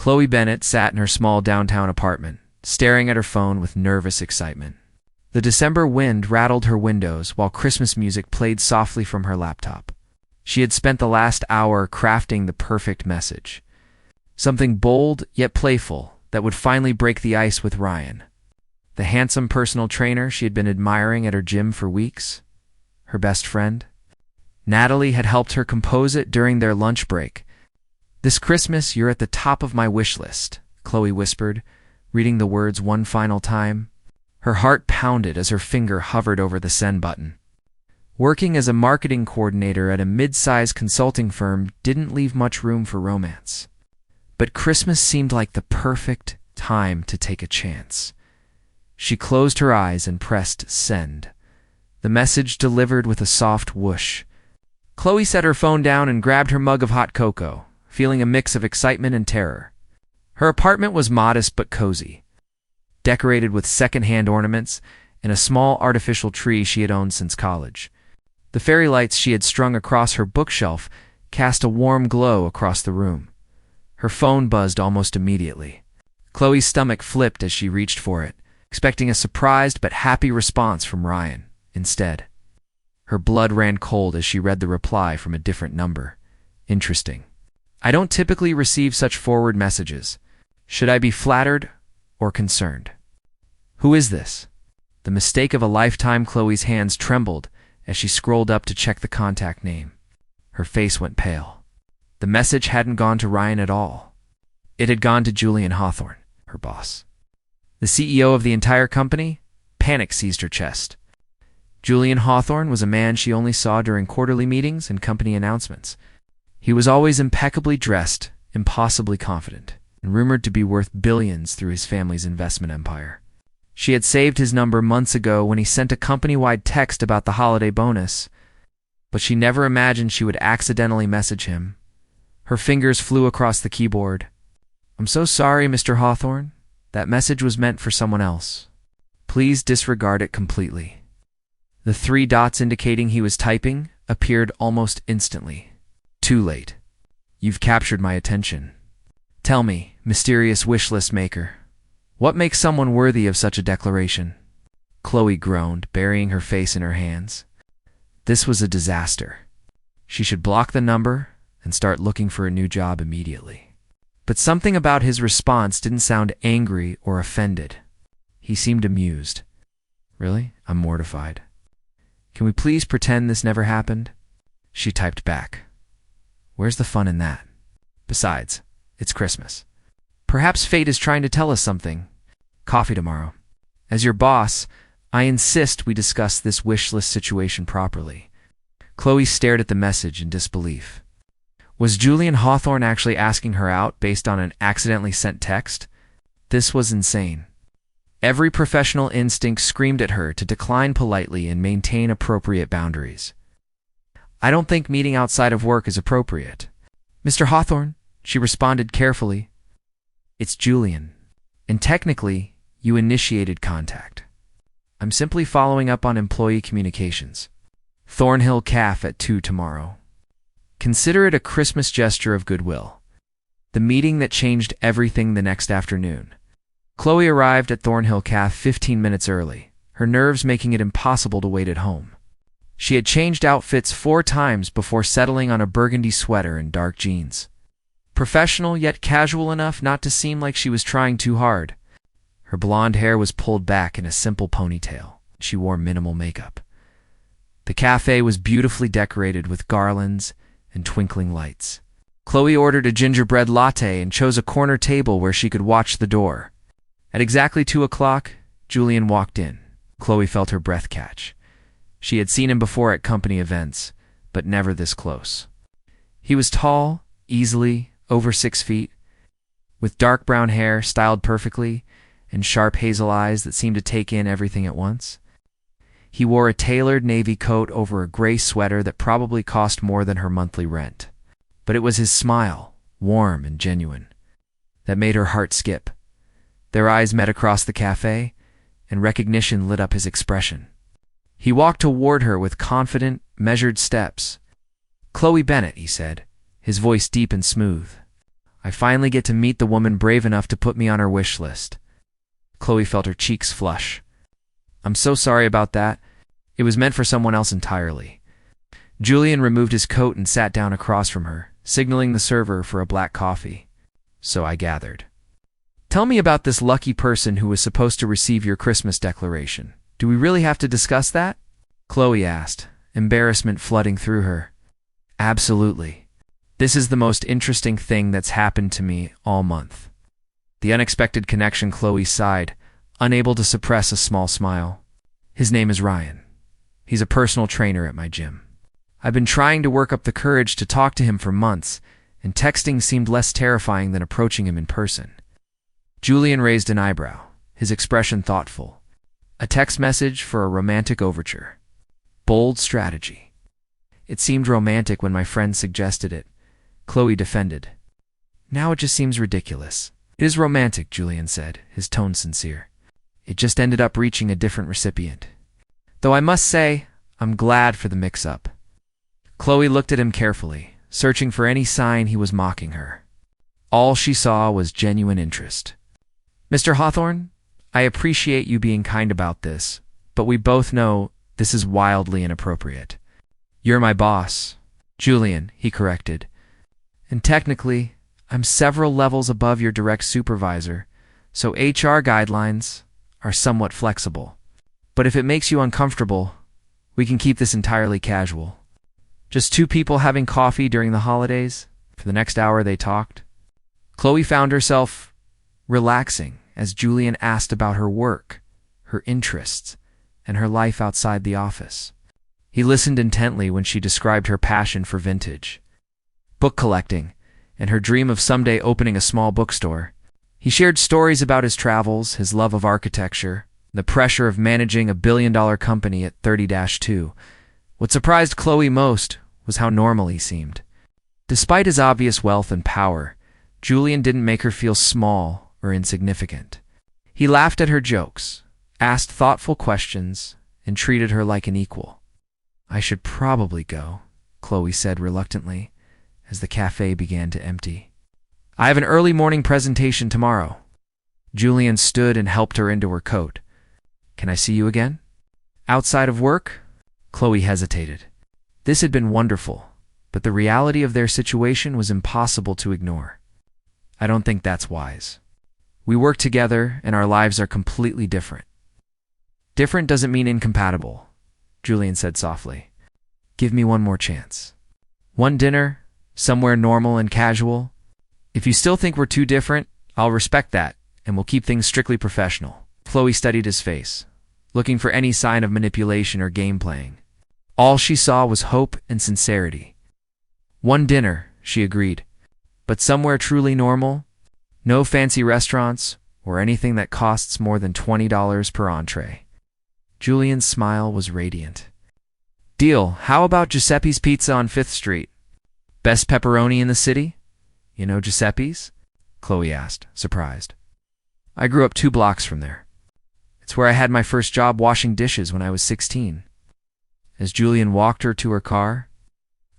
Chloe Bennett sat in her small downtown apartment, staring at her phone with nervous excitement. The December wind rattled her windows while Christmas music played softly from her laptop. She had spent the last hour crafting the perfect message. Something bold yet playful that would finally break the ice with Ryan, the handsome personal trainer she had been admiring at her gym for weeks. Her best friend, Natalie, had helped her compose it during their lunch break. "This Christmas, you're at the top of my wish list," Chloe whispered, reading the words one final time. Her heart pounded as her finger hovered over the send button. Working as a marketing coordinator at a mid-sized consulting firm didn't leave much room for romance. But Christmas seemed like the perfect time to take a chance. She closed her eyes and pressed send. The message delivered with a soft whoosh. Chloe set her phone down and grabbed her mug of hot cocoa, feeling a mix of excitement and terror. Her apartment was modest but cozy, decorated with second-hand ornaments and a small artificial tree she had owned since college. The fairy lights she had strung across her bookshelf cast a warm glow across the room. Her phone buzzed almost immediately. Chloe's stomach flipped as she reached for it, expecting a surprised but happy response from Ryan. Instead, her blood ran cold as she read the reply from a different number. "Interesting. I don't typically receive such forward messages. Should I be flattered or concerned? Who is this?" The mistake of a lifetime. Chloe's hands trembled as she scrolled up to check the contact name. Her face went pale. The message hadn't gone to Ryan at all. It had gone to Julian Hawthorne, her boss. The CEO of the entire company? Panic seized her chest. Julian Hawthorne was a man she only saw during quarterly meetings and company announcements. He was always impeccably dressed, impossibly confident, and rumored to be worth billions through his family's investment empire. She had saved his number months ago when he sent a company-wide text about the holiday bonus, but she never imagined she would accidentally message him. Her fingers flew across the keyboard. "I'm so sorry, Mr. Hawthorne. That message was meant for someone else. Please disregard it completely." The 3 dots indicating he was typing appeared almost instantly. "Too late. You've captured my attention. Tell me, mysterious wish list maker, what makes someone worthy of such a declaration?" Chloe groaned, burying her face in her hands. This was a disaster. She should block the number and start looking for a new job immediately. But something about his response didn't sound angry or offended. He seemed amused. "Really? I'm mortified. Can we please pretend this never happened?" She typed back. "Where's the fun in that? Besides, it's Christmas. Perhaps fate is trying to tell us something. Coffee tomorrow. As your boss, I insist we discuss this wish list situation properly." Chloe stared at the message in disbelief. Was Julian Hawthorne actually asking her out based on an accidentally sent text? This was insane. Every professional instinct screamed at her to decline politely and maintain appropriate boundaries. "I don't think meeting outside of work is appropriate, Mr. Hawthorne," she responded carefully. "It's Julian, and technically, you initiated contact. I'm simply following up on employee communications. Thornhill Cafe at 2 tomorrow. Consider it a Christmas gesture of goodwill." The meeting that changed everything the next afternoon. Chloe arrived at Thornhill Cafe 15 minutes early, her nerves making it impossible to wait at home. She had changed outfits 4 times before settling on a burgundy sweater and dark jeans. Professional yet casual enough not to seem like she was trying too hard. Her blonde hair was pulled back in a simple ponytail. She wore minimal makeup. The cafe was beautifully decorated with garlands and twinkling lights. Chloe ordered a gingerbread latte and chose a corner table where she could watch the door. At exactly 2 o'clock, Julian walked in. Chloe felt her breath catch. She had seen him before at company events, but never this close. He was tall, easily over 6 feet, with dark brown hair styled perfectly and sharp hazel eyes that seemed to take in everything at once. He wore a tailored navy coat over a gray sweater that probably cost more than her monthly rent. But it was his smile, warm and genuine, that made her heart skip. Their eyes met across the cafe, and recognition lit up his expression. He walked toward her with confident, measured steps. "Chloe Bennett," he said, his voice deep and smooth. I finally get to meet the woman brave enough to put me on her wish list. Chloe felt her cheeks flush. I'm so sorry about that. It was meant for someone else entirely. Julian removed his coat and sat down across from her, signaling the server for a black coffee. So I gathered. Tell me about this lucky person who was supposed to receive your Christmas declaration. Do we really have to discuss that? Chloe asked, embarrassment flooding through her. Absolutely. This is the most interesting thing that's happened to me all month. The unexpected connection. Chloe sighed, unable to suppress a small smile. His name is Ryan. He's a personal trainer at my gym. I've been trying to work up the courage to talk to him for months, and texting seemed less terrifying than approaching him in person. Julian raised an eyebrow, his expression thoughtful. A text message for a romantic overture. Bold strategy. It seemed romantic when my friend suggested it. Chloe defended. Now it just seems ridiculous. It is romantic, Julian said, his tone sincere. It just ended up reaching a different recipient. Though I must say, I'm glad for the mix-up. Chloe looked at him carefully, searching for any sign he was mocking her. All she saw was genuine interest. Mr. Hawthorne, I appreciate you being kind about this, but we both know this is wildly inappropriate. You're my boss, Julian, he corrected. And technically, I'm several levels above your direct supervisor, so HR guidelines are somewhat flexible. But if it makes you uncomfortable, we can keep this entirely casual. Just two people having coffee during the holidays. For the next hour they talked. Chloe found herself relaxing as Julian asked about her work, her interests, and her life outside the office. He listened intently when she described her passion for vintage, book collecting, and her dream of someday opening a small bookstore. He shared stories about his travels, his love of architecture, the pressure of managing a billion-dollar company at 30-2. What surprised Chloe most was how normal he seemed. Despite his obvious wealth and power, Julian didn't make her feel small or insignificant. He laughed at her jokes, asked thoughtful questions, and treated her like an equal. I should probably go, Chloe said reluctantly, as the cafe began to empty. I have an early morning presentation tomorrow. Julian stood and helped her into her coat. Can I see you again? Outside of work? Chloe hesitated. This had been wonderful, but the reality of their situation was impossible to ignore. I don't think that's wise. We work together, and our lives are completely different. Different doesn't mean incompatible, Julian said softly. Give me one more chance. One dinner, somewhere normal and casual. If you still think we're too different, I'll respect that, and we'll keep things strictly professional. Chloe studied his face, looking for any sign of manipulation or game playing. All she saw was hope and sincerity. One dinner, she agreed, but somewhere truly normal. No fancy restaurants or anything that costs more than $20 per entree. Julian's smile was radiant. Deal. How about Giuseppe's Pizza on 5th Street? Best pepperoni in the city? You know Giuseppe's? Chloe asked, surprised. I grew up 2 blocks from there. It's where I had my first job washing dishes when I was 16. As Julian walked her to her car,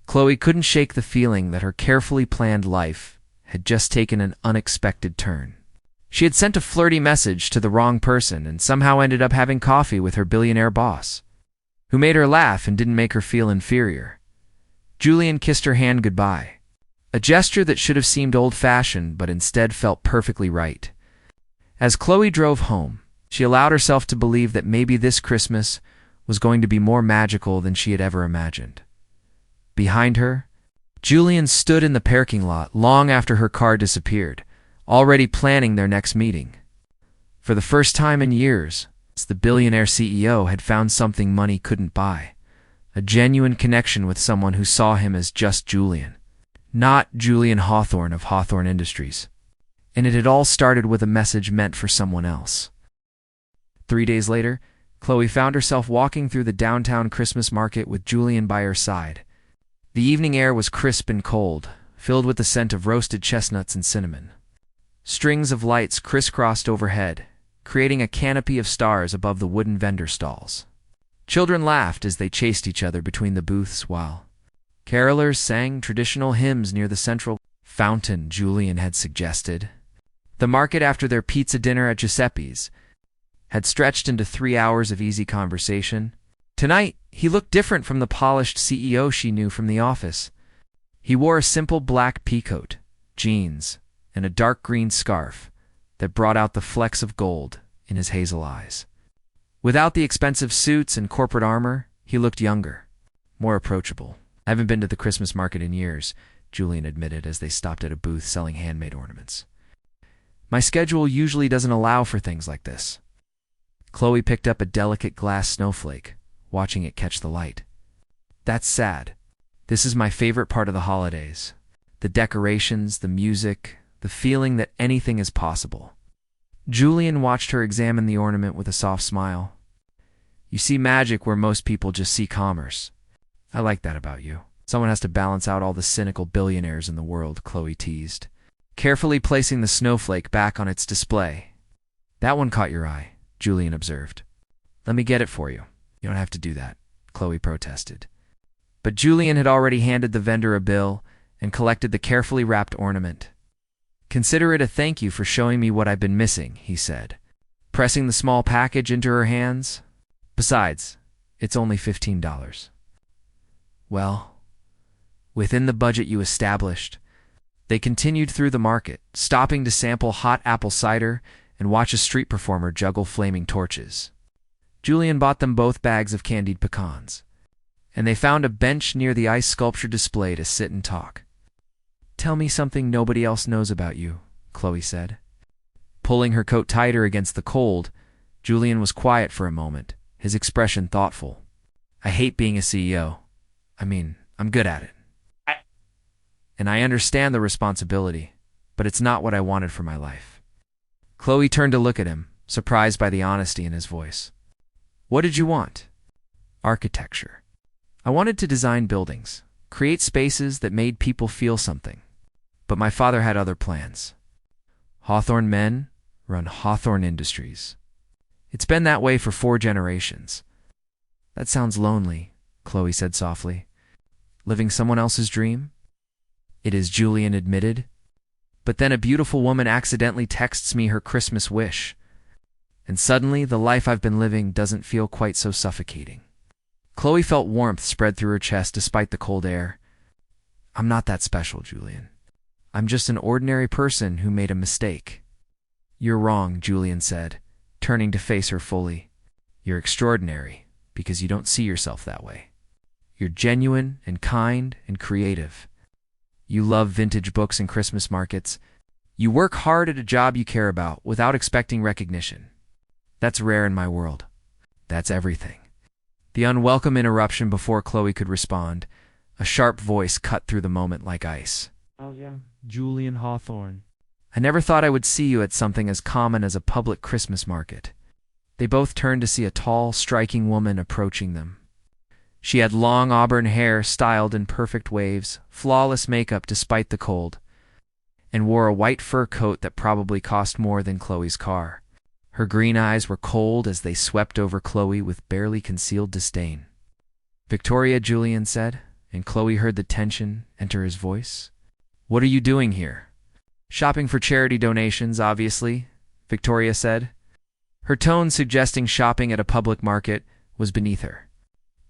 Chloe couldn't shake the feeling that her carefully planned life had just taken an unexpected turn. She had sent a flirty message to the wrong person and somehow ended up having coffee with her billionaire boss, who made her laugh and didn't make her feel inferior. Julian kissed her hand goodbye, a gesture that should have seemed old-fashioned but instead felt perfectly right. As Chloe drove home, she allowed herself to believe that maybe this Christmas was going to be more magical than she had ever imagined. Behind her, Julian stood in the parking lot long after her car disappeared, already planning their next meeting. For the first time in years, the billionaire CEO had found something money couldn't buy, a genuine connection with someone who saw him as just Julian, not Julian Hawthorne of Hawthorne Industries. And it had all started with a message meant for someone else. 3 days later, Chloe found herself walking through the downtown Christmas market with Julian by her side. The evening air was crisp and cold, filled with the scent of roasted chestnuts and cinnamon. Strings of lights crisscrossed overhead, creating a canopy of stars above the wooden vendor stalls. Children laughed as they chased each other between the booths while carolers sang traditional hymns near the central fountain, Julian had suggested. The market after their pizza dinner at Giuseppe's had stretched into 3 hours of easy conversation. Tonight, he looked different from the polished CEO she knew from the office. He wore a simple black peacoat, jeans, and a dark green scarf that brought out the flecks of gold in his hazel eyes. Without the expensive suits and corporate armor, he looked younger, more approachable. "I haven't been to the Christmas market in years," Julian admitted as they stopped at a booth selling handmade ornaments. "My schedule usually doesn't allow for things like this." Chloe picked up a delicate glass snowflake, watching it catch the light. "That's sad. This is my favorite part of the holidays. The decorations, the music, the feeling that anything is possible." Julian watched her examine the ornament with a soft smile. "You see magic where most people just see commerce. I like that about you. Someone has to balance out all the cynical billionaires in the world," Chloe teased, carefully placing the snowflake back on its display. "That one caught your eye," Julian observed. "Let me get it for you." "You don't have to do that," Chloe protested. But Julian had already handed the vendor a bill and collected the carefully wrapped ornament. "Consider it a thank you for showing me what I've been missing," he said, pressing the small package into her hands. "Besides, it's only $15. "Well, within the budget you established." They continued through the market, stopping to sample hot apple cider and watch a street performer juggle flaming torches. Julian bought them both bags of candied pecans, and they found a bench near the ice sculpture display to sit and talk. "Tell me something nobody else knows about you," Chloe said. Pulling her coat tighter against the cold, Julian was quiet for a moment, his expression thoughtful. "I hate being a CEO. I mean, I'm good at it. And I understand the responsibility, but it's not what I wanted for my life." Chloe turned to look at him, surprised by the honesty in his voice. "What did you want?" "Architecture. I wanted to design buildings, create spaces that made people feel something. But my father had other plans. Hawthorne men run Hawthorne Industries. It's been that way for 4 generations." "That sounds lonely," Chloe said softly. "Living someone else's dream?" "It is," Julian admitted. "But then a beautiful woman accidentally texts me her Christmas wish. And suddenly, the life I've been living doesn't feel quite so suffocating." Chloe felt warmth spread through her chest despite the cold air. "I'm not that special, Julian. I'm just an ordinary person who made a mistake." "You're wrong," Julian said, turning to face her fully. "You're extraordinary because you don't see yourself that way. You're genuine and kind and creative. You love vintage books and Christmas markets. You work hard at a job you care about without expecting recognition. That's rare in my world. That's everything." The unwelcome interruption before Chloe could respond, a sharp voice cut through the moment like ice. "Oh yeah, Julian Hawthorne." "I never thought I would see you at something as common as a public Christmas market." They both turned to see a tall, striking woman approaching them. She had long auburn hair styled in perfect waves, flawless makeup despite the cold, and wore a white fur coat that probably cost more than Chloe's car. Her green eyes were cold as they swept over Chloe with barely concealed disdain. "Victoria," Julian said, and Chloe heard the tension enter his voice. "What are you doing here?" "Shopping for charity donations, obviously," Victoria said. Her tone suggesting shopping at a public market was beneath her.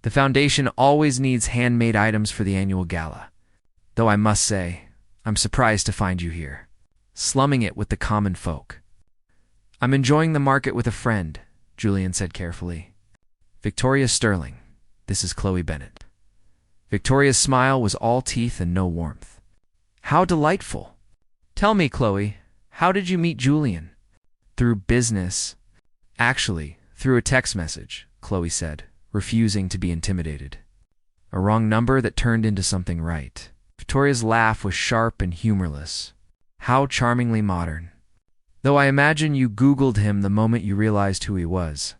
"The foundation always needs handmade items for the annual gala. Though I must say, I'm surprised to find you here, slumming it with the common folk." "I'm enjoying the market with a friend," Julian said carefully. "Victoria Sterling. This is Chloe Bennett." Victoria's smile was all teeth and no warmth. "How delightful. Tell me, Chloe, how did you meet Julian?" "Through business." "Actually, through a text message," Chloe said, refusing to be intimidated. "A wrong number that turned into something right." Victoria's laugh was sharp and humorless. "How charmingly modern. Though I imagine you Googled him the moment you realized who he was.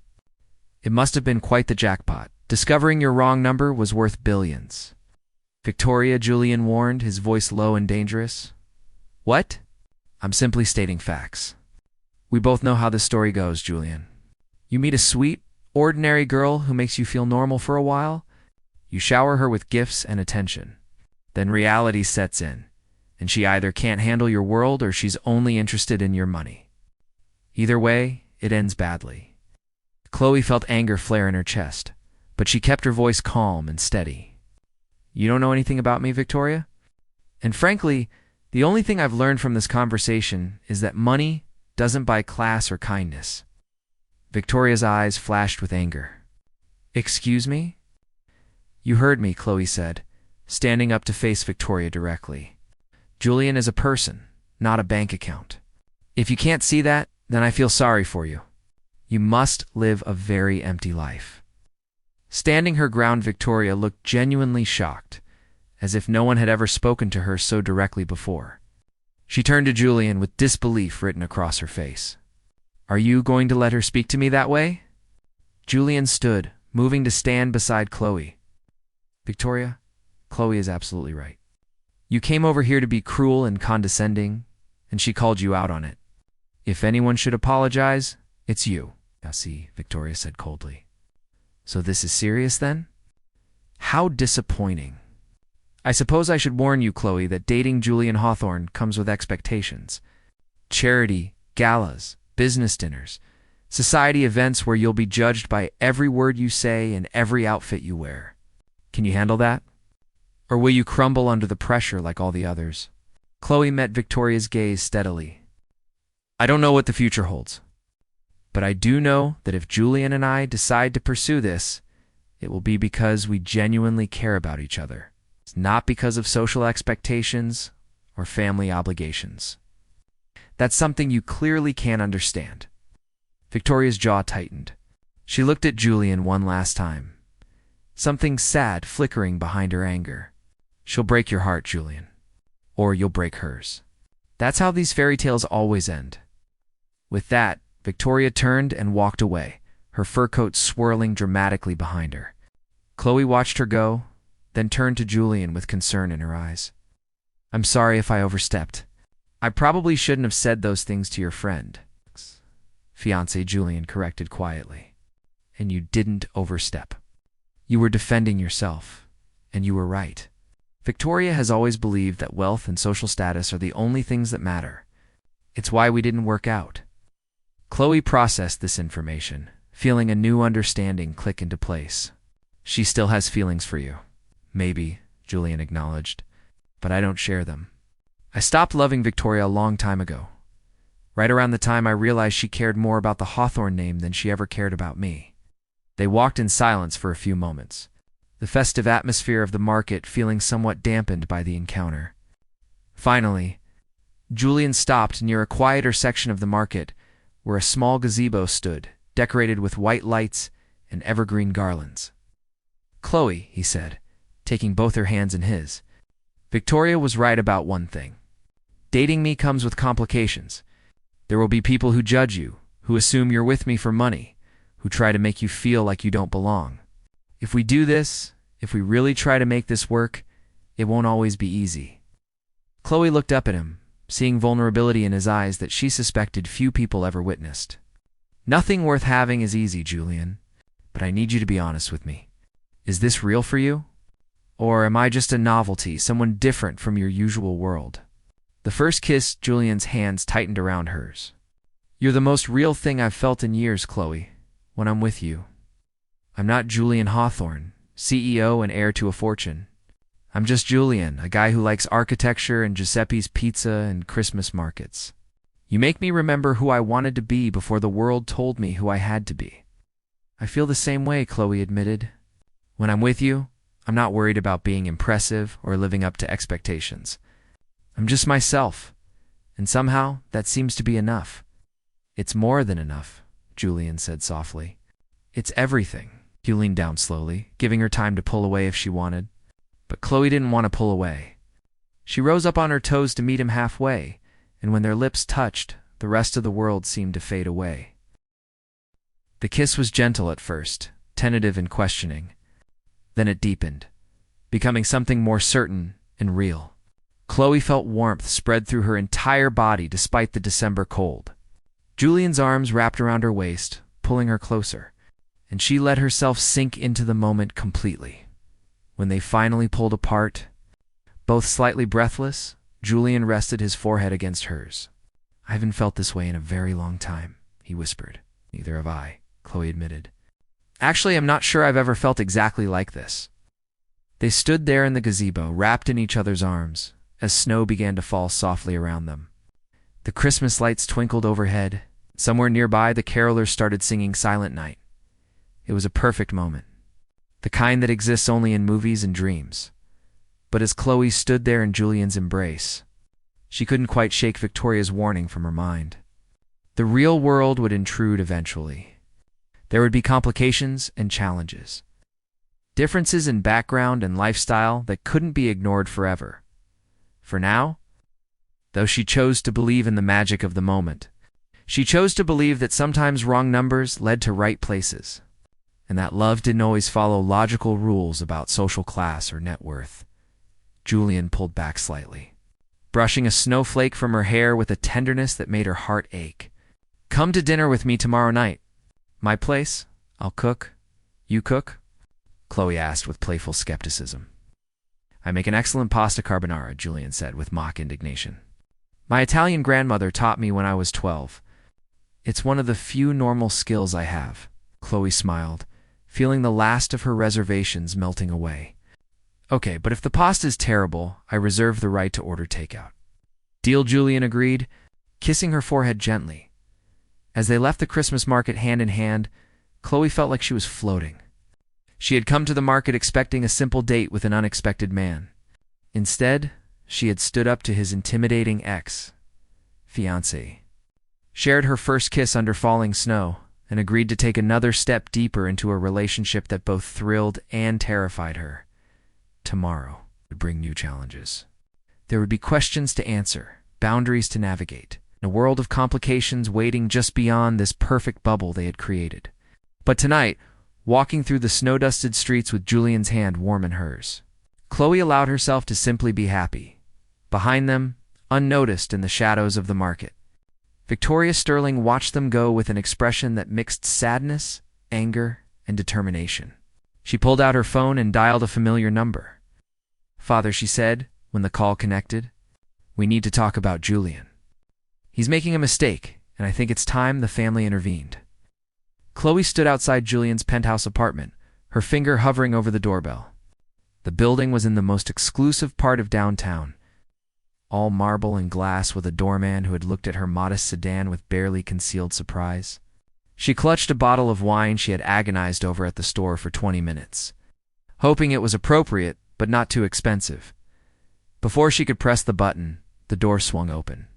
It must have been quite the jackpot. Discovering your wrong number was worth billions." "Victoria," Julian warned, his voice low and dangerous. "What?" "I'm simply stating facts. We both know how this story goes, Julian. You meet a sweet, ordinary girl who makes you feel normal for a while. You shower her with gifts and attention. Then reality sets in, and she either can't handle your world or she's only interested in your money. Either way, it ends badly. Chloe felt anger flare in her chest, but she kept her voice calm and steady. You don't know anything about me, Victoria? And frankly, the only thing I've learned from this conversation is that money doesn't buy class or kindness. Victoria's eyes flashed with anger. Excuse me? You heard me, Chloe said, standing up to face Victoria directly. Julian is a person, not a bank account. If you can't see that, then I feel sorry for you. You must live a very empty life. Standing her ground, Victoria looked genuinely shocked, as if no one had ever spoken to her so directly before. She turned to Julian with disbelief written across her face. Are you going to let her speak to me that way? Julian stood, moving to stand beside Chloe. Victoria, Chloe is absolutely right. You came over here to be cruel and condescending, and she called you out on it. If anyone should apologize, it's you. I see, Victoria said coldly. So this is serious then? How disappointing. I suppose I should warn you, Chloe, that dating Julian Hawthorne comes with expectations. Charity, galas, business dinners, society events where you'll be judged by every word you say and every outfit you wear. Can you handle that? Or will you crumble under the pressure like all the others? Chloe met Victoria's gaze steadily. I don't know what the future holds, but I do know that if Julian and I decide to pursue this, it will be because we genuinely care about each other. It's not because of social expectations or family obligations. That's something you clearly can't understand. Victoria's jaw tightened. She looked at Julian one last time, something sad flickering behind her anger. She'll break your heart, Julian, or you'll break hers. That's how these fairy tales always end. With that, Victoria turned and walked away, her fur coat swirling dramatically behind her. Chloe watched her go, then turned to Julian with concern in her eyes. I'm sorry if I overstepped. I probably shouldn't have said those things to your friend. Fiancé Julian corrected quietly. And you didn't overstep. You were defending yourself, and you were right. Victoria has always believed that wealth and social status are the only things that matter. It's why we didn't work out. Chloe processed this information, feeling a new understanding click into place. She still has feelings for you. Maybe, Julian acknowledged, but I don't share them. I stopped loving Victoria a long time ago, right around the time I realized she cared more about the Hawthorne name than she ever cared about me. They walked in silence for a few moments, the festive atmosphere of the market feeling somewhat dampened by the encounter. Finally, Julian stopped near a quieter section of the market where a small gazebo stood, decorated with white lights and evergreen garlands. Chloe, he said, taking both her hands in his, Victoria was right about one thing. Dating me comes with complications. There will be people who judge you, who assume you're with me for money, who try to make you feel like you don't belong. If we do this, if we really try to make this work, it won't always be easy. Chloe looked up at him, seeing vulnerability in his eyes that she suspected few people ever witnessed. Nothing worth having is easy, Julian, but I need you to be honest with me. Is this real for you? Or am I just a novelty, someone different from your usual world? The first kiss, Julian's hands tightened around hers. You're the most real thing I've felt in years, Chloe, when I'm with you. I'm not Julian Hawthorne, CEO and heir to a fortune. I'm just Julian, a guy who likes architecture and Giuseppe's pizza and Christmas markets. You make me remember who I wanted to be before the world told me who I had to be. I feel the same way, Chloe admitted. When I'm with you, I'm not worried about being impressive or living up to expectations. I'm just myself, and somehow that seems to be enough. It's more than enough, Julian said softly. It's everything. He leaned down slowly, giving her time to pull away if she wanted. But Chloe didn't want to pull away. She rose up on her toes to meet him halfway, and when their lips touched, the rest of the world seemed to fade away. The kiss was gentle at first, tentative and questioning. Then it deepened, becoming something more certain and real. Chloe felt warmth spread through her entire body despite the December cold. Julian's arms wrapped around her waist, pulling her closer, and she let herself sink into the moment completely. When they finally pulled apart, both slightly breathless, Julian rested his forehead against hers. "I haven't felt this way in a very long time," he whispered. "Neither have I," Chloe admitted. "Actually, I'm not sure I've ever felt exactly like this." They stood there in the gazebo, wrapped in each other's arms, as snow began to fall softly around them. The Christmas lights twinkled overhead. Somewhere nearby, the carolers started singing Silent Night. It was a perfect moment, the kind that exists only in movies and dreams. But as Chloe stood there in Julian's embrace, she couldn't quite shake Victoria's warning from her mind. The real world would intrude eventually. There would be complications and challenges. Differences in background and lifestyle that couldn't be ignored forever. For now, though she chose to believe in the magic of the moment, she chose to believe that sometimes wrong numbers led to right places, and that love didn't always follow logical rules about social class or net worth. Julian pulled back slightly, brushing a snowflake from her hair with a tenderness that made her heart ache. "Come to dinner with me tomorrow night. My place? I'll cook. You cook?" Chloe asked with playful skepticism. "I make an excellent pasta carbonara," Julian said with mock indignation. "My Italian grandmother taught me when I was 12. It's one of the few normal skills I have." Chloe smiled, feeling the last of her reservations melting away. "Okay, but if the pasta's terrible, I reserve the right to order takeout." "Deal," Julian agreed, kissing her forehead gently. As they left the Christmas market hand in hand, Chloe felt like she was floating. She had come to the market expecting a simple date with an unexpected man. Instead, she had stood up to his intimidating ex-fiancé, shared her first kiss under falling snow, and agreed to take another step deeper into a relationship that both thrilled and terrified her. Tomorrow would bring new challenges. There would be questions to answer, boundaries to navigate, and a world of complications waiting just beyond this perfect bubble they had created. But tonight, walking through the snow-dusted streets with Julian's hand warm in hers, Chloe allowed herself to simply be happy. Behind them, unnoticed in the shadows of the market, Victoria Sterling watched them go with an expression that mixed sadness, anger, and determination. She pulled out her phone and dialed a familiar number. "Father," she said, when the call connected, "we need to talk about Julian. He's making a mistake, and I think it's time the family intervened." Chloe stood outside Julian's penthouse apartment, her finger hovering over the doorbell. The building was in the most exclusive part of downtown, all marble and glass, with a doorman who had looked at her modest sedan with barely concealed surprise. She clutched a bottle of wine she had agonized over at the store for 20 minutes, hoping it was appropriate but not too expensive. Before she could press the button, the door swung open.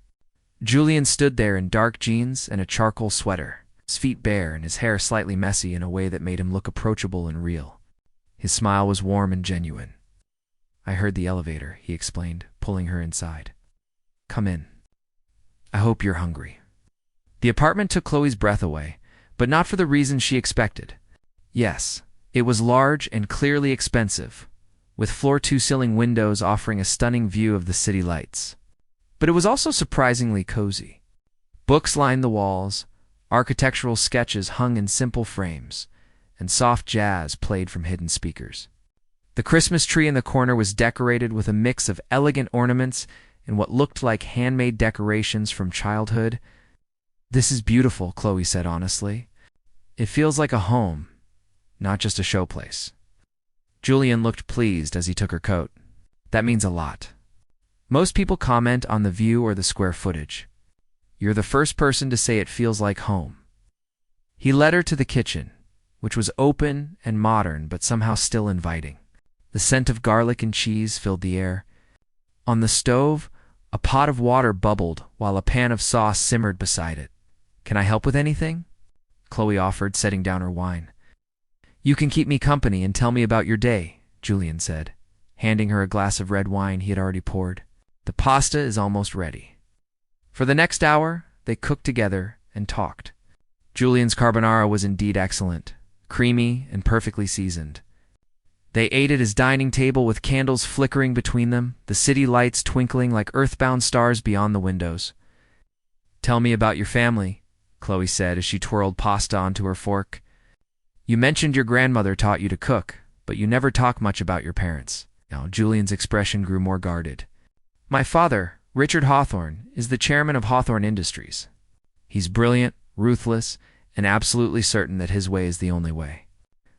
Julian stood there in dark jeans and a charcoal sweater, his feet bare and his hair slightly messy in a way that made him look approachable and real. His smile was warm and genuine. "I heard the elevator," he explained, pulling her inside. "Come in. I hope you're hungry." The apartment took Chloe's breath away, but not for the reasons she expected. Yes, it was large and clearly expensive, with floor-to-ceiling windows offering a stunning view of the city lights. But it was also surprisingly cozy. Books lined the walls, architectural sketches hung in simple frames, and soft jazz played from hidden speakers. The Christmas tree in the corner was decorated with a mix of elegant ornaments and what looked like handmade decorations from childhood. "This is beautiful," Chloe said honestly. "It feels like a home, not just a showplace." Julian looked pleased as he took her coat. "That means a lot. Most people comment on the view or the square footage. You're the first person to say it feels like home." He led her to the kitchen, which was open and modern but somehow still inviting. The scent of garlic and cheese filled the air. On the stove, a pot of water bubbled while a pan of sauce simmered beside it. "Can I help with anything?" Chloe offered, setting down her wine. "You can keep me company and tell me about your day," Julian said, handing her a glass of red wine he had already poured. "The pasta is almost ready." For the next hour, they cooked together and talked. Julian's carbonara was indeed excellent, creamy and perfectly seasoned. They ate at his dining table with candles flickering between them, the city lights twinkling like earthbound stars beyond the windows. "Tell me about your family," Chloe said as she twirled pasta onto her fork. "You mentioned your grandmother taught you to cook, but you never talk much about your parents." Now Julian's expression grew more guarded. My father, Richard Hawthorne, is the chairman of Hawthorne Industries. He's brilliant, ruthless, and absolutely certain that his way is the only way.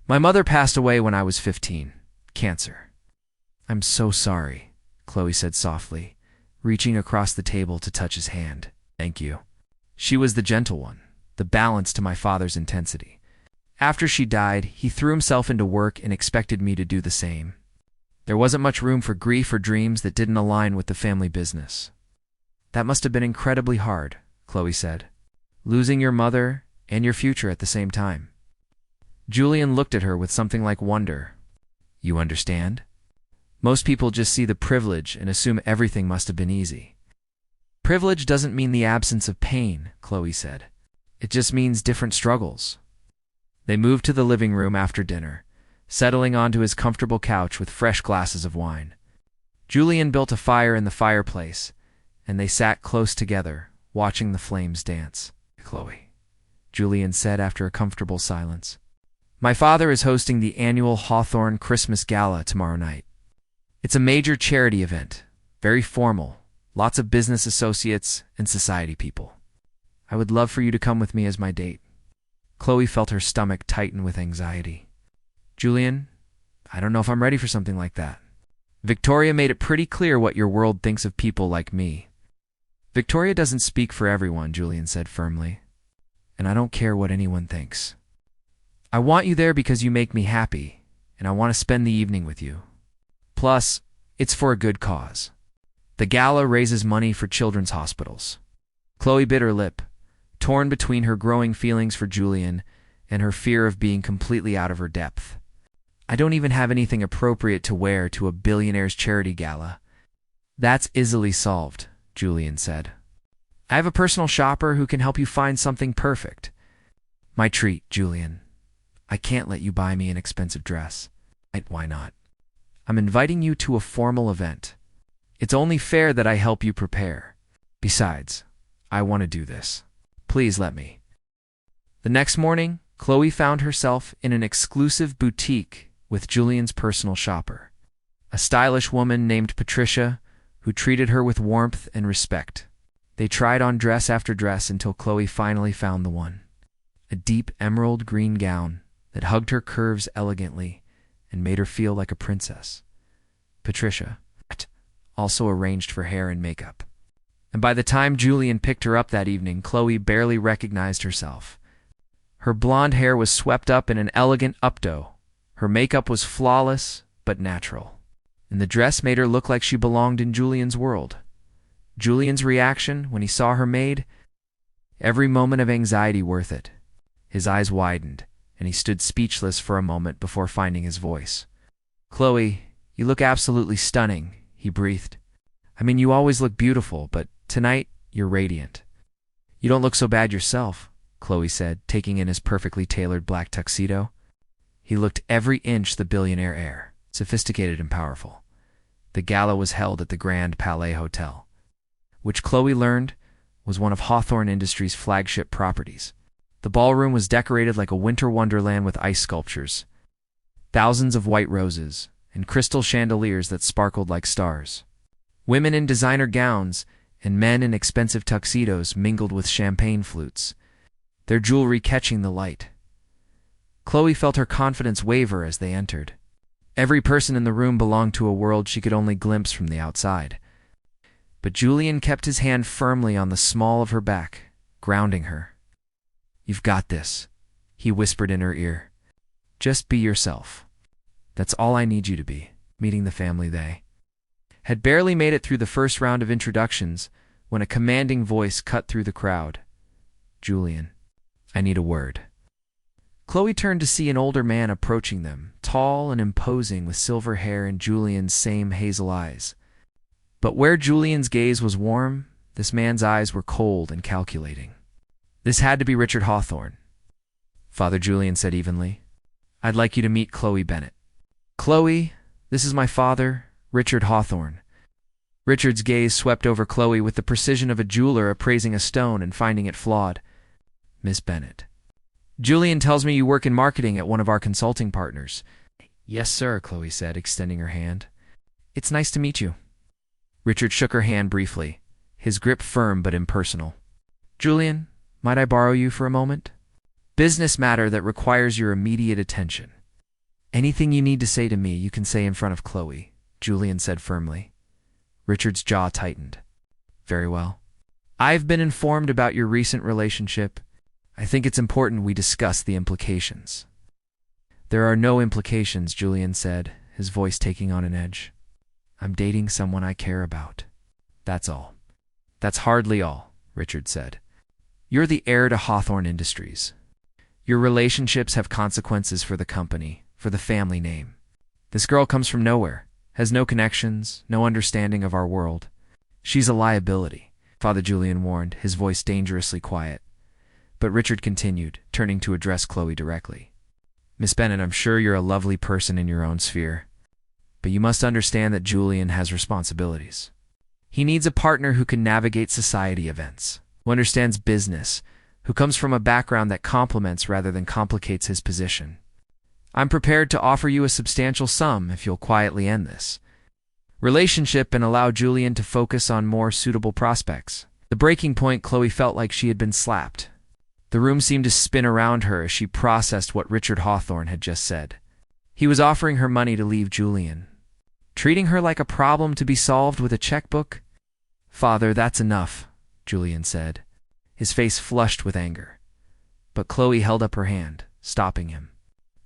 My mother passed away when I was 15. Cancer. I'm so sorry, Chloe said softly, reaching across the table to touch his hand. Thank you. She was the gentle one, the balance to my father's intensity. After she died, he threw himself into work and expected me to do the same. There wasn't much room for grief or dreams that didn't align with the family business. That must have been incredibly hard, Chloe said. Losing your mother and your future at the same time. Julian looked at her with something like wonder. You understand? Most people just see the privilege and assume everything must have been easy. Privilege doesn't mean the absence of pain, Chloe said. It just means different struggles. They moved to the living room after dinner, settling onto his comfortable couch with fresh glasses of wine. Julian built a fire in the fireplace, and they sat close together, watching the flames dance. Chloe, Julian said after a comfortable silence. My father is hosting the annual Hawthorne Christmas Gala tomorrow night. It's a major charity event, very formal, lots of business associates and society people. I would love for you to come with me as my date. Chloe felt her stomach tighten with anxiety. Julian, I don't know if I'm ready for something like that. Victoria made it pretty clear what your world thinks of people like me. Victoria doesn't speak for everyone, Julian said firmly. And I don't care what anyone thinks. I want you there because you make me happy, and I want to spend the evening with you. Plus, it's for a good cause. The gala raises money for children's hospitals. Chloe bit her lip, torn between her growing feelings for Julian and her fear of being completely out of her depth. I don't even have anything appropriate to wear to a Billionaire's charity gala. That's easily solved, Julian said. I have a personal shopper who can help you find something perfect. My treat, Julian. I can't let you buy me an expensive dress. Why not? I'm inviting you to a formal event. It's only fair that I help you prepare. Besides, I want to do this. Please let me. The next morning, Chloe found herself in an exclusive boutique with Julian's personal shopper, a stylish woman named Patricia who treated her with warmth and respect. They tried on dress after dress until Chloe finally found the one, a deep emerald green gown that hugged her curves elegantly and made her feel like a princess. Patricia also arranged for hair and makeup. And by the time Julian picked her up that evening, Chloe barely recognized herself. Her blonde hair was swept up in an elegant updo. Her makeup was flawless but natural, and the dress made her look like she belonged in Julian's world. Julian's reaction when he saw her made every moment of anxiety worth it. His eyes widened, and he stood speechless for a moment before finding his voice. Chloe, you look absolutely stunning, he breathed. I mean, you always look beautiful, but tonight you're radiant. You don't look so bad yourself, Chloe said, taking in his perfectly tailored black tuxedo. He looked every inch the billionaire heir, sophisticated and powerful. The gala was held at the Grand Palais Hotel, which Chloe learned was one of Hawthorne Industries' flagship properties. The ballroom was decorated like a winter wonderland with ice sculptures, thousands of white roses, and crystal chandeliers that sparkled like stars. Women in designer gowns and men in expensive tuxedos mingled with champagne flutes, their jewelry catching the light. Chloe felt her confidence waver as they entered. Every person in the room belonged to a world she could only glimpse from the outside. But Julian kept his hand firmly on the small of her back, grounding her. You've got this, he whispered in her ear. Just be yourself. That's all I need you to be. Meeting the family, they had barely made it through the first round of introductions when a commanding voice cut through the crowd. Julian, I need a word. Chloe turned to see an older man approaching them, tall and imposing with silver hair and Julian's same hazel eyes. But where Julian's gaze was warm, this man's eyes were cold and calculating. This had to be Richard Hawthorne. Father Julian said evenly, I'd like you to meet Chloe Bennett. Chloe, this is my father, Richard Hawthorne. Richard's gaze swept over Chloe with the precision of a jeweler appraising a stone and finding it flawed. Miss Bennett. Julian tells me you work in marketing at one of our consulting partners. Yes, sir, Chloe said, extending her hand. It's nice to meet you. Richard shook her hand briefly, his grip firm but impersonal. Julian, might I borrow you for a moment? Business matter that requires your immediate attention. Anything you need to say to me, you can say in front of Chloe, Julian said firmly. Richard's jaw tightened. Very well. I've been informed about your recent relationship. I think it's important we discuss the implications. There are no implications, Julian said, his voice taking on an edge. I'm dating someone I care about. That's all. That's hardly all, Richard said. You're the heir to Hawthorne Industries. Your relationships have consequences for the company, for the family name. This girl comes from nowhere, has no connections, no understanding of our world. She's a liability, Father Julian warned, his voice dangerously quiet. But Richard continued, turning to address Chloe directly. Miss Bennett, I'm sure you're a lovely person in your own sphere, but you must understand that Julian has responsibilities. He needs a partner who can navigate society events, who understands business, who comes from a background that complements rather than complicates his position. I'm prepared to offer you a substantial sum if you'll quietly end this relationship and allow Julian to focus on more suitable prospects. The breaking point, Chloe felt like she had been slapped. The room seemed to spin around her as she processed what Richard Hawthorne had just said. He was offering her money to leave Julian, treating her like a problem to be solved with a checkbook. Father, that's enough, Julian said, his face flushed with anger. But Chloe held up her hand, stopping him.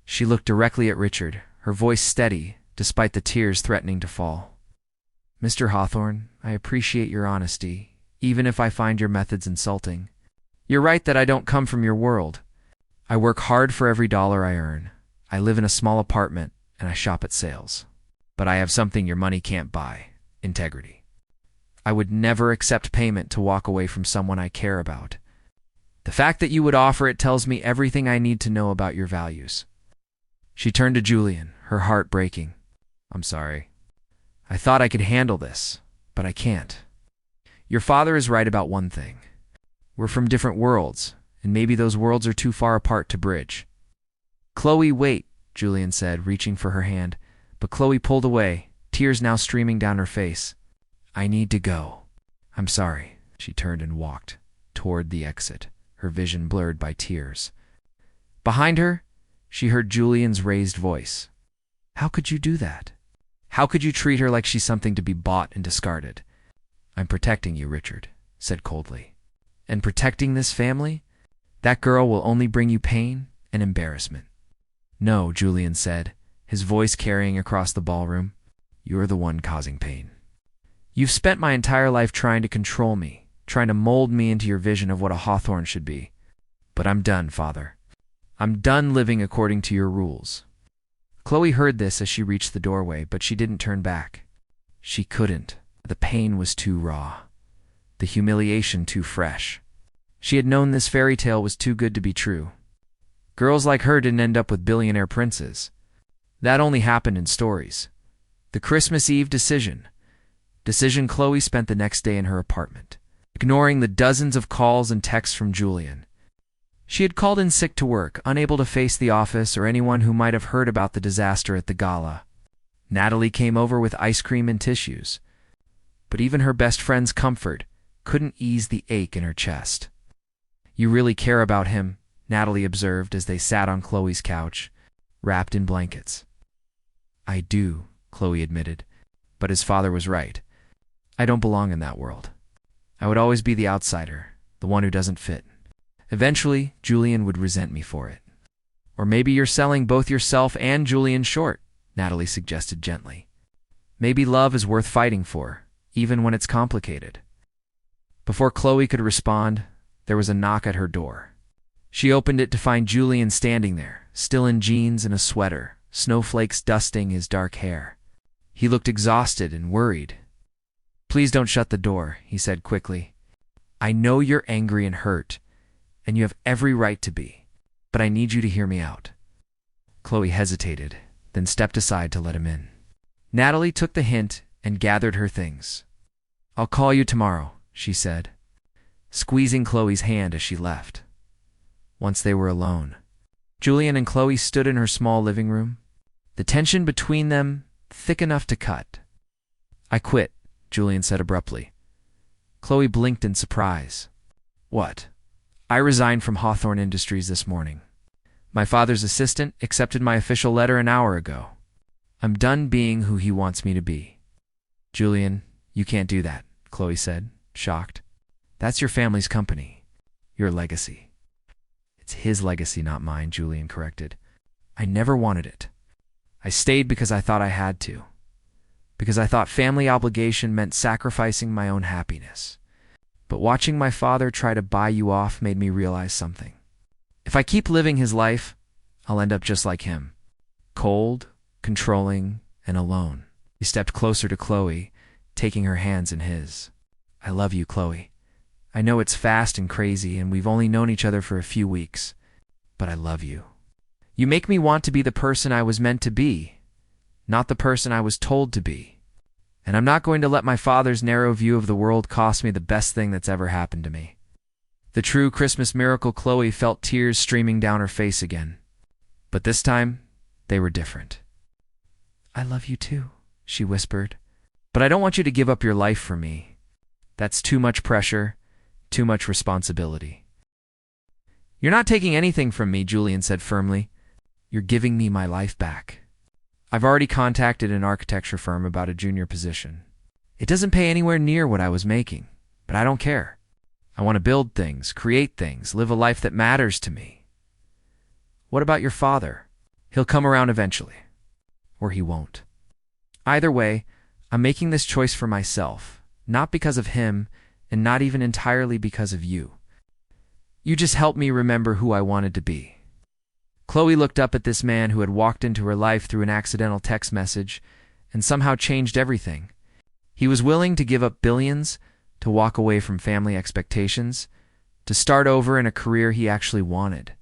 She looked directly at Richard, her voice steady, despite the tears threatening to fall. Mr. Hawthorne, I appreciate your honesty, even if I find your methods insulting. You're right that I don't come from your world. I work hard for every dollar I earn. I live in a small apartment, and I shop at sales. But I have something your money can't buy: integrity. I would never accept payment to walk away from someone I care about. The fact that you would offer it tells me everything I need to know about your values. She turned to Julian, her heart breaking. I'm sorry. I thought I could handle this, but I can't. Your father is right about one thing. We're from different worlds, and maybe those worlds are too far apart to bridge. Chloe, wait, Julian said, reaching for her hand, but Chloe pulled away, tears now streaming down her face. I need to go. I'm sorry. She turned and walked toward the exit, her vision blurred by tears. Behind her, she heard Julian's raised voice. How could you do that? How could you treat her like she's something to be bought and discarded? I'm protecting you, Richard said coldly. And protecting this family? That girl will only bring you pain and embarrassment. No, Julian said, his voice carrying across the ballroom. You're the one causing pain. You've spent my entire life trying to control me, trying to mold me into your vision of what a Hawthorne should be. But I'm done, Father. I'm done living according to your rules. Chloe heard this as she reached the doorway, but she didn't turn back. She couldn't. The pain was too raw. The humiliation too fresh. She had known this fairy tale was too good to be true. Girls like her didn't end up with billionaire princes. That only happened in stories. The Christmas Eve decision Chloe spent the next day in her apartment, ignoring the dozens of calls and texts from Julian. She had called in sick to work, unable to face the office or anyone who might have heard about the disaster at the gala. Natalie came over with ice cream and tissues. But even her best friend's comfort couldn't ease the ache in her chest. You really care about him, Natalie observed as they sat on Chloe's couch, wrapped in blankets. I do, Chloe admitted, but his father was right. I don't belong in that world. I would always be the outsider, the one who doesn't fit. Eventually, Julian would resent me for it. Or maybe you're selling both yourself and Julian short, Natalie suggested gently. Maybe love is worth fighting for, even when it's complicated. Before Chloe could respond, there was a knock at her door. She opened it to find Julian standing there, still in jeans and a sweater, snowflakes dusting his dark hair. He looked exhausted and worried. Please don't shut the door, he said quickly. I know you're angry and hurt, and you have every right to be, but I need you to hear me out. Chloe hesitated, then stepped aside to let him in. Natalie took the hint and gathered her things. I'll call you tomorrow, she said, squeezing Chloe's hand as she left. Once they were alone, Julian and Chloe stood in her small living room, the tension between them thick enough to cut. I quit, Julian said abruptly. Chloe blinked in surprise. What? I resigned from Hawthorne Industries this morning. My father's assistant accepted my official letter an hour ago. I'm done being who he wants me to be. Julian, you can't do that, Chloe said, shocked. That's your family's company. Your legacy. It's his legacy, not mine, Julian corrected. I never wanted it. I stayed because I thought I had to. Because I thought family obligation meant sacrificing my own happiness. But watching my father try to buy you off made me realize something. If I keep living his life, I'll end up just like him. Cold, controlling, and alone. He stepped closer to Chloe, taking her hands in his. I love you, Chloe. I know it's fast and crazy, and we've only known each other for a few weeks. But I love you. You make me want to be the person I was meant to be, not the person I was told to be. And I'm not going to let my father's narrow view of the world cost me the best thing that's ever happened to me. The true Christmas miracle. Chloe felt tears streaming down her face again. But this time, they were different. I love you too, she whispered. But I don't want you to give up your life for me. That's too much pressure, too much responsibility. You're not taking anything from me, Julian said firmly. You're giving me my life back. I've already contacted an architecture firm about a junior position. It doesn't pay anywhere near what I was making, but I don't care. I want to build things, create things, live a life that matters to me. What about your father? He'll come around eventually. Or he won't. Either way, I'm making this choice for myself, not because of him, and not even entirely because of you. You just helped me remember who I wanted to be. Chloe looked up at this man who had walked into her life through an accidental text message and somehow changed everything. He was willing to give up billions, to walk away from family expectations, to start over in a career he actually wanted.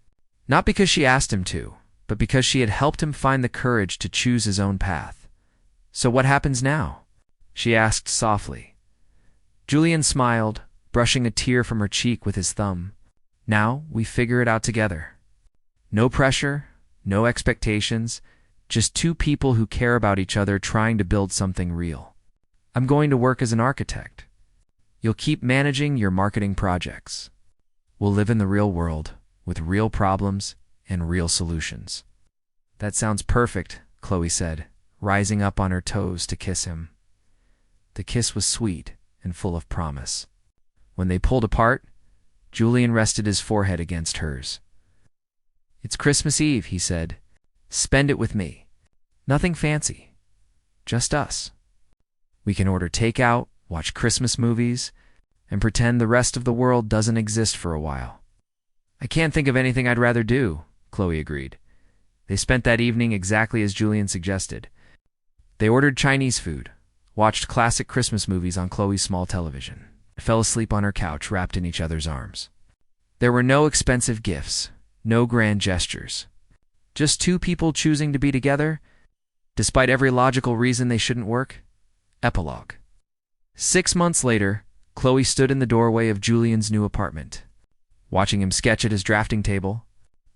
Not because she asked him to, but because she had helped him find the courage to choose his own path. So what happens now? She asked softly. Julian smiled, brushing a tear from her cheek with his thumb. Now we figure it out together. No pressure, no expectations, just two people who care about each other trying to build something real. I'm going to work as an architect. You'll keep managing your marketing projects. We'll live in the real world, with real problems and real solutions. That sounds perfect, Chloe said, rising up on her toes to kiss him. The kiss was sweet and full of promise. When they pulled apart, Julian rested his forehead against hers. It's Christmas Eve, he said. Spend it with me. Nothing fancy. Just us. We can order takeout, watch Christmas movies, and pretend the rest of the world doesn't exist for a while. I can't think of anything I'd rather do, Chloe agreed. They spent that evening exactly as Julian suggested. They ordered Chinese food, watched classic Christmas movies on Chloe's small television, and fell asleep on her couch wrapped in each other's arms. There were no expensive gifts. No grand gestures. Just two people choosing to be together, despite every logical reason they shouldn't work. Epilogue. 6 months later, Chloe stood in the doorway of Julian's new apartment, watching him sketch at his drafting table.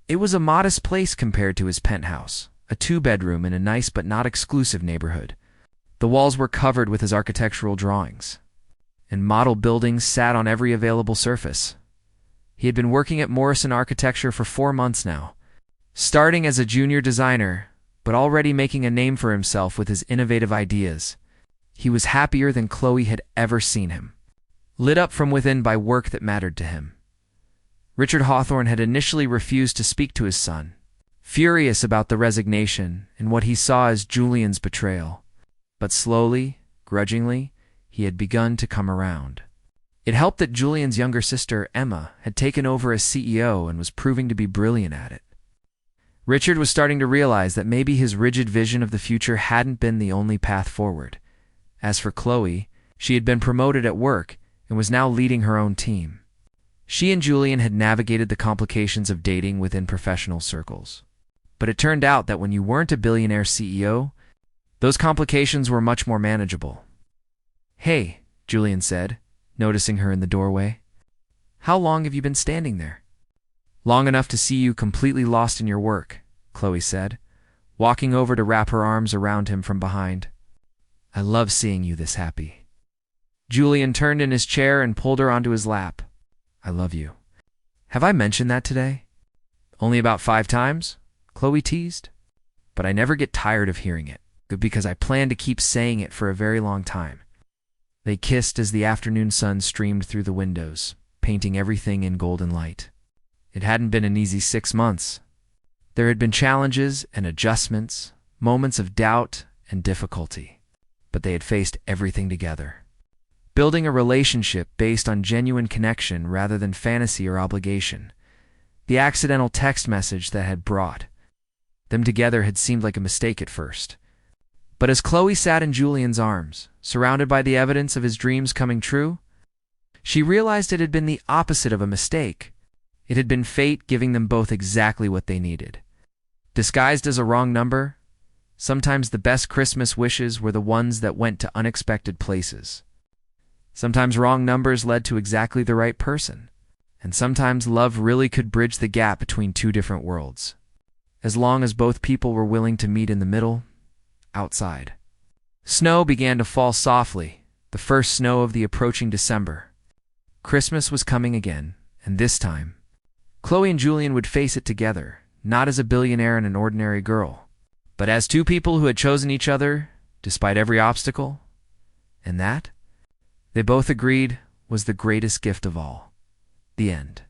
It was a modest place compared to his penthouse, a 2-bedroom in a nice but not exclusive neighborhood. The walls were covered with his architectural drawings, and model buildings sat on every available surface. He had been working at Morrison Architecture for 4 months now, starting as a junior designer, but already making a name for himself with his innovative ideas. He was happier than Chloe had ever seen him, lit up from within by work that mattered to him. Richard Hawthorne had initially refused to speak to his son, furious about the resignation and what he saw as Julian's betrayal. But slowly, grudgingly, he had begun to come around. It helped that Julian's younger sister, Emma, had taken over as CEO and was proving to be brilliant at it. Richard was starting to realize that maybe his rigid vision of the future hadn't been the only path forward. As for Chloe, she had been promoted at work and was now leading her own team. She and Julian had navigated the complications of dating within professional circles. But it turned out that when you weren't a billionaire CEO, those complications were much more manageable. Hey, Julian said, noticing her in the doorway. How long have you been standing there? Long enough to see you completely lost in your work, Chloe said, walking over to wrap her arms around him from behind. I love seeing you this happy. Julian turned in his chair and pulled her onto his lap. I love you. Have I mentioned that today? Only about 5 times? Chloe teased. But I never get tired of hearing it, because I plan to keep saying it for a very long time. They kissed as the afternoon sun streamed through the windows, painting everything in golden light. It hadn't been an easy 6 months. There had been challenges and adjustments, moments of doubt and difficulty, but they had faced everything together. Building a relationship based on genuine connection rather than fantasy or obligation. The accidental text message that had brought them together had seemed like a mistake at first. But as Chloe sat in Julian's arms, surrounded by the evidence of his dreams coming true, she realized it had been the opposite of a mistake. It had been fate giving them both exactly what they needed. Disguised as a wrong number, sometimes the best Christmas wishes were the ones that went to unexpected places. Sometimes wrong numbers led to exactly the right person, and sometimes love really could bridge the gap between 2 different worlds, as long as both people were willing to meet in the middle, outside. Snow began to fall softly, the first snow of the approaching December. Christmas was coming again, and this time, Chloe and Julian would face it together, not as a billionaire and an ordinary girl, but as 2 people who had chosen each other despite every obstacle, and that, they both agreed, was the greatest gift of all. The end.